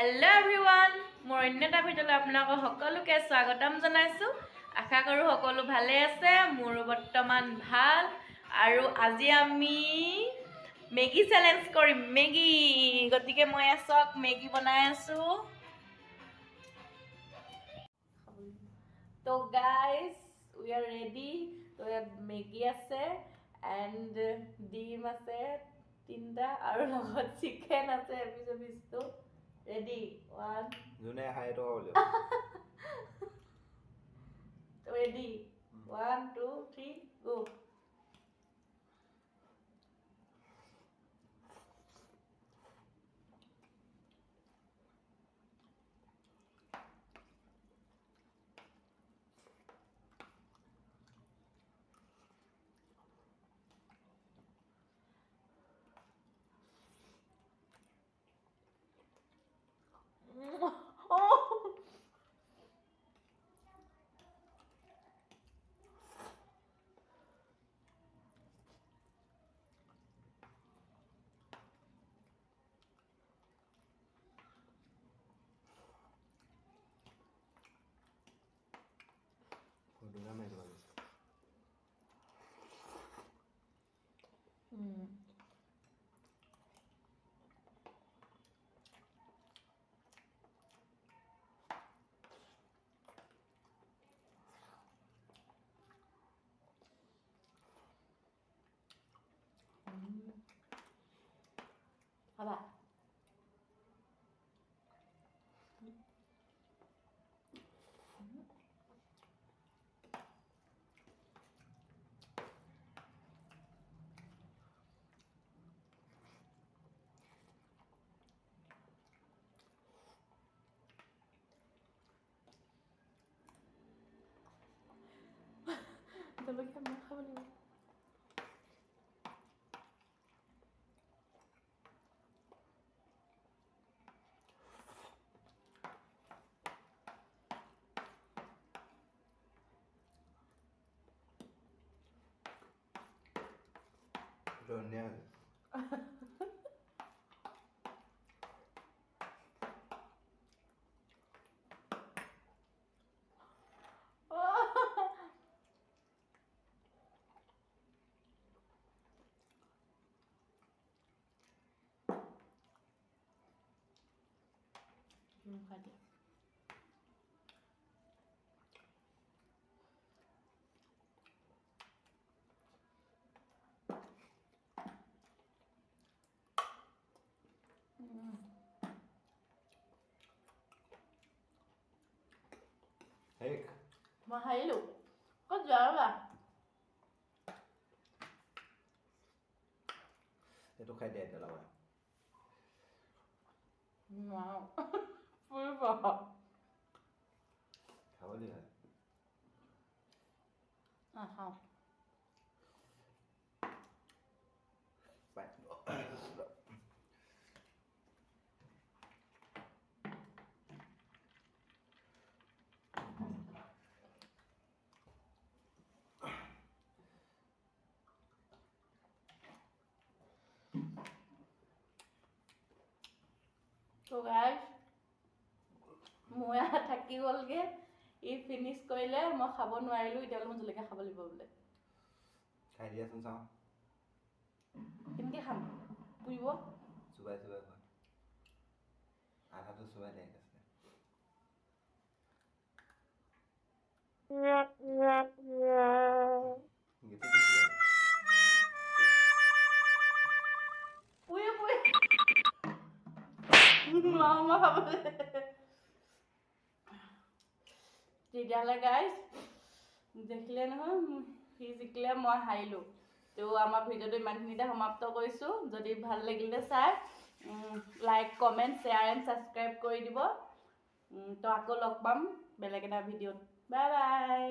Hello everyone, মোৰ অন্য এটা ভিডিঅ'লৈ আপোনালোকক সকলোকে স্বাগতম জনাইছোঁ। আশা কৰোঁ সকলো ভালে আছে, মোৰ বৰ্তমান ভাল। আৰু আজি আমি মেগী চেলেঞ্জ কৰিম, মেগী। গতিকে মই আছক মেগী বনাই আছোঁ। তো গাইজ উই আৰ ৰেডি। তো ইয়াত মেগী আছে এণ্ড ডিম আছে 3টা আৰু লগত চিকেন আছে এপিছটো। Ready? 1. June hai to ho leo. Ready? 1, 2, 3, go. Oh! Apa? Coba kita makan dulu. Ronya. Hadi. Hey. Mahal lu. Kau jual apa? Itu khai dead lah lah. Wow. Full ball. Khao đi hả? Không. Bạn. So guys, মই থাকি গ'লগে ই finish কৰিলে মই খাব নোৱাৰিলোঁ এতিয়া মই জলকীয়া খাব লাগিব বোলে খাই দিয়াচোন চাওঁ কেনেকৈ খাম পুৰিব চুবাই খোৱা আধাটো চুবাই দে আছে গীতটো চুবাই পুৰি মামা খাবলৈ তেতিয়াহ'লে গাইজ দেখিলে নহয় সি জিকিলে মই হাৰিলোঁ তো আমাৰ ভিডিঅ'টো ইমানখিনিতে সমাপ্ত কৰিছোঁ যদি ভাল লাগিলে চাই like comment share and subscribe কৰি দিব তো আকৌ লগ পাম বেলেগ এটা ভিডিঅ'ত বাই বাই